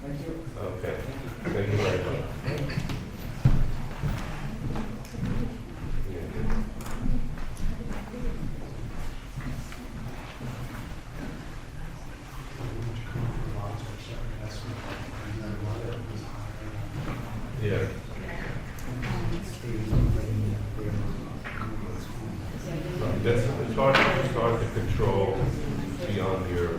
Thank you. Okay, thank you very much. Yeah. It's hard to control beyond your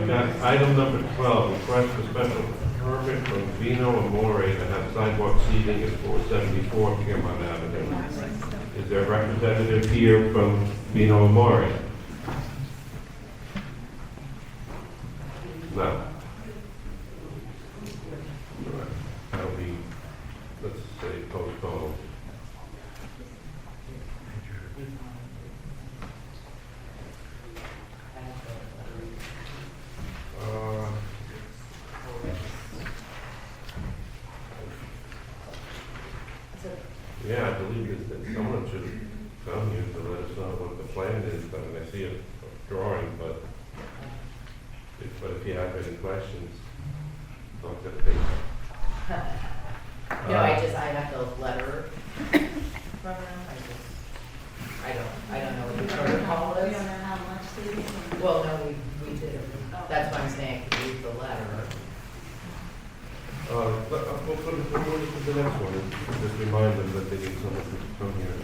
We got item number 12, request for special permit from Vino Amore to have sidewalk seating at 474 Piermont Avenue. Is there a representative here from Vino Amore? No. All right. That'll be, let's say, postponed. Yeah, I believe that someone should come here to let us know what the plan is. I mean, I see a drawing, but if you have any questions, talk to the people. No, I have the letter from them, I don't know what the protocol is. We don't know how much they do. Well, no, we do, that's why I'm saying, I could read the letter. We'll put it to the next one, and just remind them that they need someone to come here.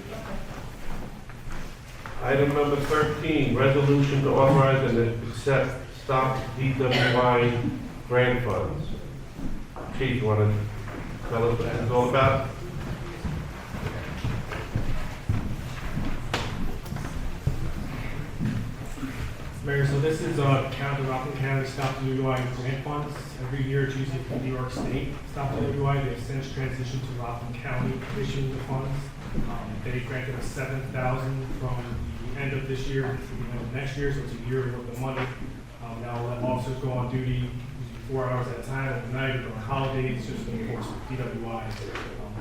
Item number 13, resolution to authorize and accept stop DWI grant funds. Chief, you want to tell us what it's all about? Mayor, so this is County Rockland County Stop DWI grant funds. Every year it's usually from New York State Stop DWI. They've since transitioned to Rockland County issuing the funds. They granted us $7,000 from the end of this year to the end of next year, so it's a year worth of money. Now let officers go on duty 4 hours at a time overnight or during holidays, just to enforce DWI,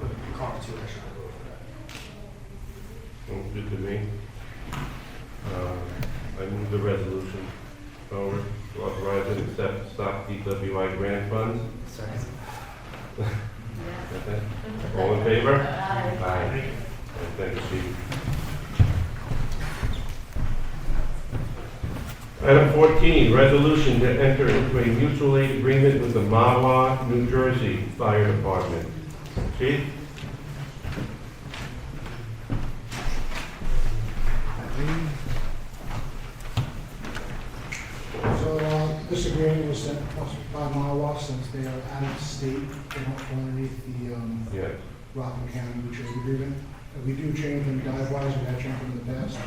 put the car to extra. Sounds good to me. I move the resolution forward to authorize and accept stock DWI grant funds. Sorry. Okay. All in favor? Aye. Aye. Thank you, Chief. Item 14, resolution to enter into a mutual aid agreement with the Mahwah, New Jersey Fire Department. Chief? So this agreement was sent by Mahwah since they are out of state. They don't fall underneath the Yeah. Rockland County mutual aid agreement. We do change them dive-wise, we have changed them in the past.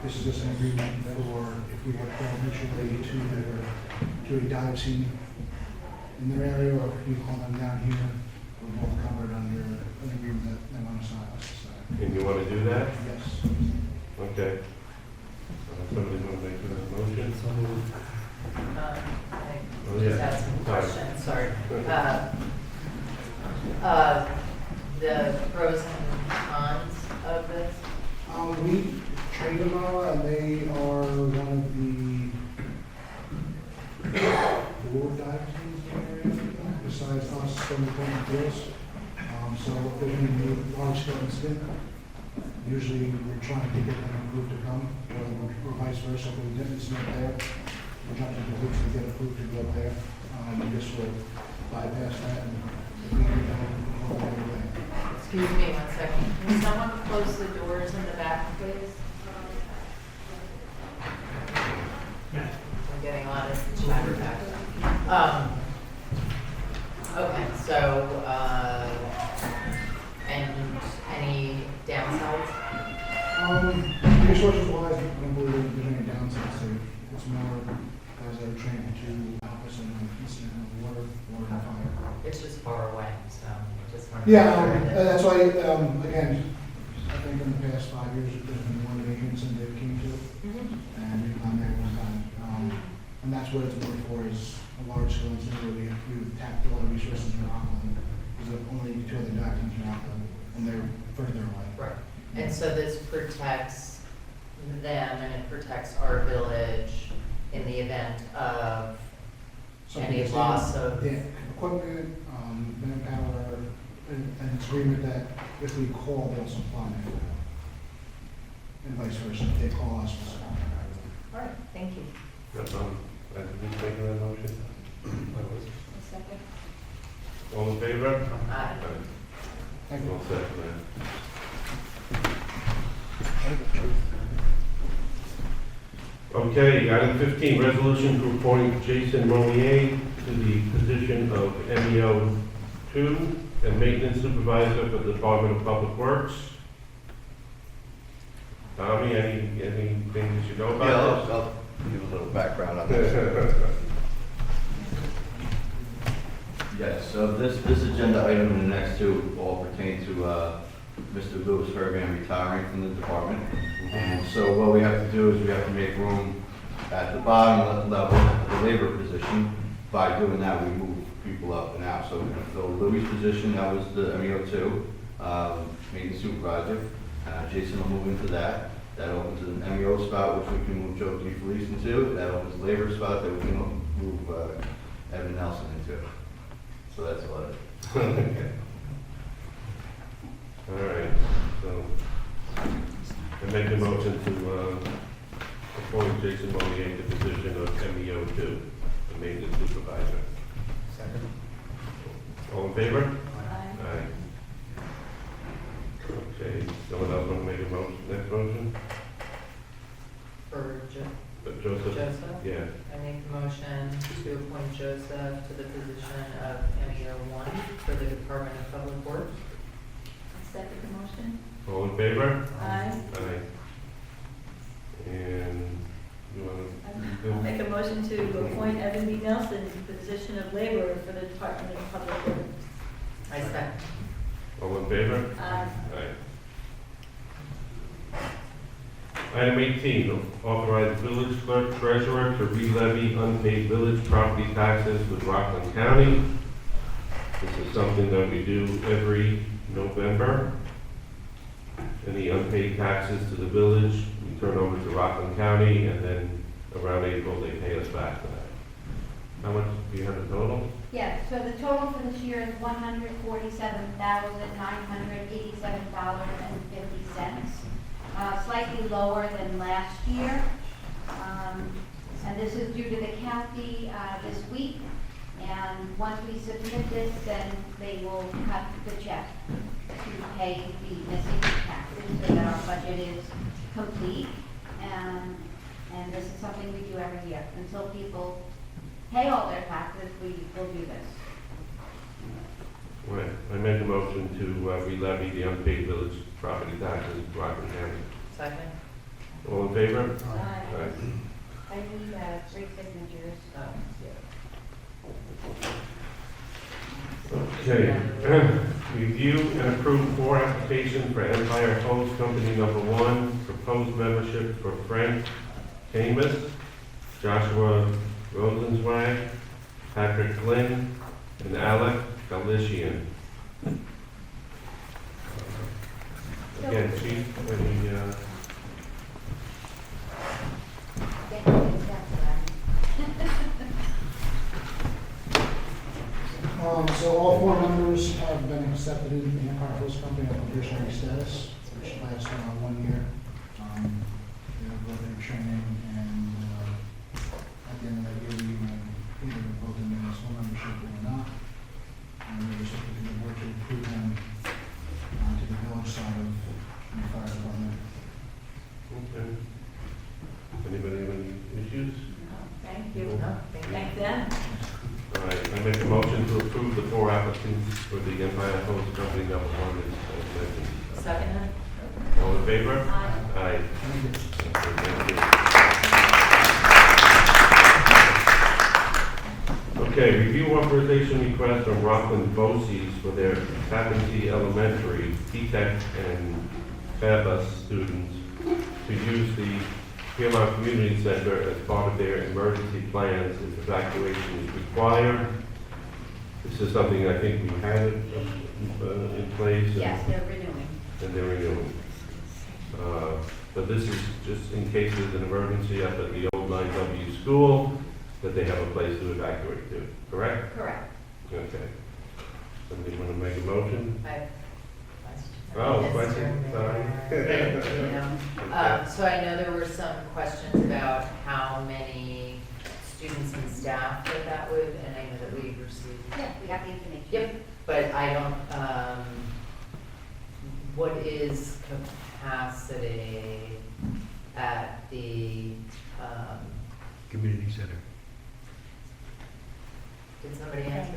This is just an agreement for if we have called mutual aid to a dive scene in their area, or if we call them down here, we're both covered under an agreement that they want to sign us. And you want to do that? Yes. Okay. Somebody want to make a motion? I Oh, just yeah. had some Sorry. questions, sorry. The pros and cons of this? We train them all, and they are one of the 4 dive teams in the area, besides us from the point of deals. So if there's any new large-scale incident, usually we're trying to get them approved to come, or vice versa. If we didn't incident there, we're trying to get hoops to get approved to go up there. This will bypass that, and if we can, we'll go away. Excuse me 1 second. Can someone close the doors in the back, please? I'm getting a lot of chatter back. Okay, so, and any downsides? Resources wise, I don't believe there's any downsides to it. It's more guys that are trained to help us in an incident of water and fire. It's just far away, so just wanted to. Yeah, that's why, again, I think in the past 5 years, there's been one agents and they came to it, and we've gone there one time. And that's what it's more for, is a large scale incident where we've tapped all the resources in Rockland. There's only 2 other dive teams in Rockland, and they're further away. Right, and so this protects them and it protects our village in the event of any loss of. Yeah, equipment, manpower, and it's agreement that if we call, they'll supply manpower. And vice versa, if they call us, we'll supply manpower. All right, thank you. That's on. Have you taken that motion? Second. All in favor? Aye. Thank you. All set, man. Okay, Okay, item 15, resolution to appoint Jason Monier to the position of MEO 2 and maintenance supervisor for the Department of Public Works. Tommy, anything that you know Yeah, about this? I'll give a little background on this. Yes, so this agenda item and the next two all pertain to Mr. Louis Fairbairn retiring from the department. And so what we have to do is we have to make room at the bottom level, the labor position. By doing that, we move people up and out. So we're going to fill Louis' position, that was the MEO2, maintenance supervisor. Jason will move into that. That opens an MEO spot, which we can move Joe DeFelice into. That opens a labor spot that we can move Evan Nelson into. So that's a lot of Okay. All right, so I make the motion to appoint Jason Monier to the position of MEO 2, the maintenance supervisor. Second. All in favor? Aye. Aye. Okay, someone else want to make a motion, next motion? For Joseph? Joseph? Yeah. I make the motion to appoint Joseph to the position of MEO1 for the Department of Public Works. Second the motion? All in favor? Aye. Aye. And you want I'll make a motion to appoint Evan B. Nelson to the position of laborer for the Department of Public Works. I second. all in favor? Aye. Aye. Item 18, authorize village clerk treasurer to re-levy unpaid village property taxes with Rockland County. This is something that we do every November. Any unpaid taxes to the village, we turn over to Rockland County, and then around April, they pay us back for that. How much do you have in total? Yeah, so the total for this year is $147,987.50. Slightly lower than last year. And this is due to the county this week. And once we submit this, then they will cut the check to pay the missing taxes so that our budget is complete. And this is something we do every year. Until people pay all their taxes, we will do this. Right, I make a motion to re-levy the unpaid village property taxes in Rockland County. Second? All in favor? Aye. I need 3 signatures. Okay. Review and approve 4 applications for Empire Hose Company number 1, proposed membership for Frank Camus, Joshua Rosenzweig, Patrick Flynn, and Alec Galician. Again, Chief, any, So all 4 members have been accepted into the Empire Host Company on probationary status, which lasts around 1 year. They have go through training, and at the end of that year, we either vote them in as full membership or not. And we just looking to the board to approve them to the village side of the fire department. okay. Anybody have any issues? Thank you. No, thank you. Thank them. All right, I make a motion to approve the 4 applicants for the Empire Hose Company number 1 as mentioned. Second? All in favor? Aye. Aye. Thank you. Okay, review authorization request from Rockland BOCES for their Tappan Elementary, P-TECH and FABUS students to use the Piermont Community Center as part of their emergency plans if evacuation is required. This is something I think we had in place. Yes, they're renewing. And they're renewing. But this is just in case there's an emergency up at the old 9W school, that they have a place to evacuate to, correct? Correct. Okay. Somebody want to make a motion? Oh, question, sorry. So I know there were some questions about how many students and staff that would, and I know that we received. Yeah, we got the information. Yep, but I don't, what is capacity at the community center. Did somebody answer?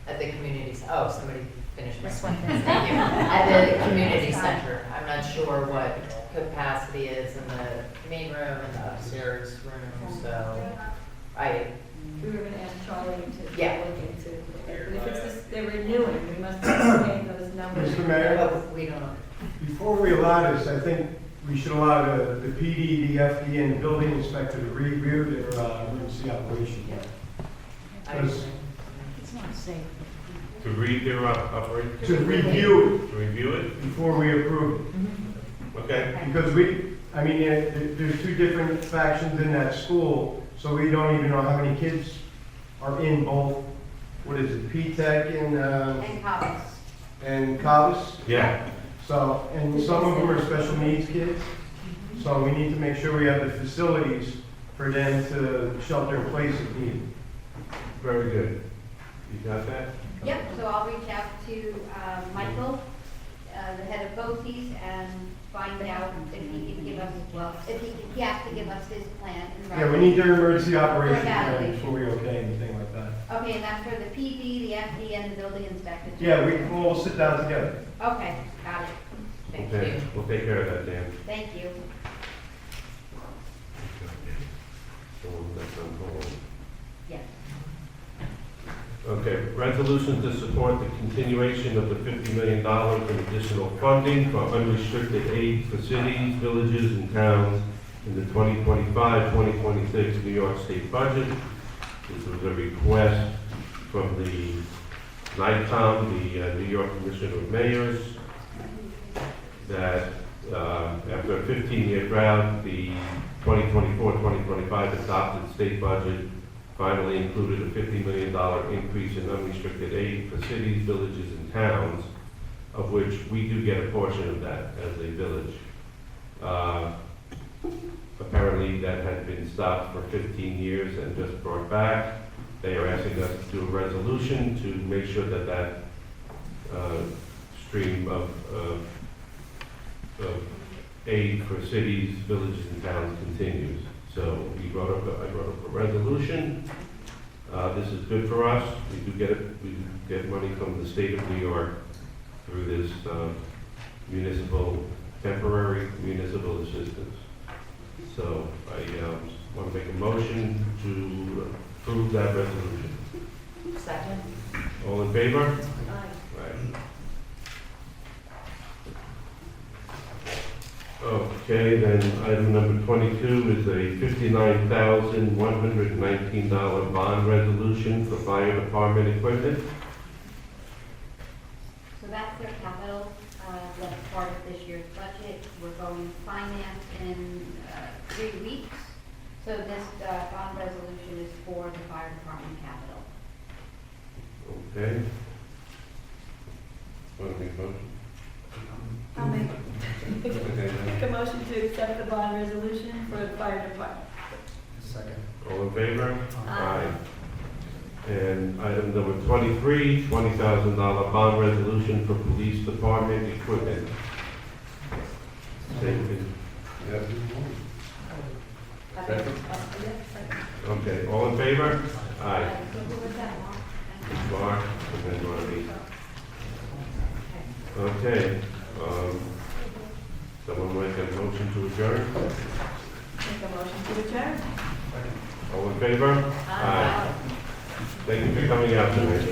At the community, oh, somebody finished this one. Thank you. At the community center, I'm not sure what capacity is in the main room and the upstairs room, so We were gonna ask Charlie to Yeah. look into it. But if it's this, they're renewing, we must maintain those numbers. Mr. Mayor? but we don't. Before we allow this, I think we should allow the PD, the FD, and the building inspector to review their emergency operation plan. I Because- It's not safe. To read their operation? To review To review it? it before we approve it. Okay. Because there's two different factions in that school, so we don't even know how many kids are in both, what is it, P-Tech And comments. and Cavus? Yeah. So, and some of them are special needs kids, so we need to make sure we have the facilities for them to shelter in place if needed. Very good. You got that? Yep, so I'll reach out to Michael, the head of BOCES, and find out if he can give us, he has to give us his plan in writing. Yeah, we need their emergency operation For plan evaluation. before we okay anything like that. Okay, and that's for the PD, the FD, and the building inspector? Yeah, we'll all sit down together. Okay, got it. Thank Okay, you. we'll take care of that, Dan. Thank you. So that's on hold. Yes. Okay, resolution to support the continuation of the $50 million in additional funding for unrestricted aid for cities, villages, and towns in the 2025-2026 New York State budget. This was a request from the NICOM, the New York Commission of Mayors, that after a 15-year drought, the 2024-2025 adopted state budget finally included a $50 million increase in unrestricted aid for cities, villages, and towns, of which we do get a portion of that as a village. Apparently, that had been stopped for 15 years and just brought back. They are asking us to do a resolution to make sure that that stream of aid for cities, villages, and towns continues. So I wrote up a resolution. This is good for us. We do get money from the state of New York through this temporary municipal assistance. So I want to make a motion to approve that resolution. Second? All in favor? Aye. Right. Okay, then item number 22 is a $59,119 bond resolution for fire department equipment. So that's their capital, that's part of this year's budget. We're going to finance in 3 weeks. So this bond resolution is for the fire department capital. Okay. Want to make a motion? I'll make Okay. a motion to accept the bond resolution for the fire department. Second. All in favor? Aye. And item number 23, $20,000 bond resolution for police department equipment. Same thing. Yep. Okay, all in favor? Aye. Mark, and then Marty. Okay, someone make a motion to adjourn? Make a motion to adjourn. All in favor? Aye. Thank you for coming out tonight.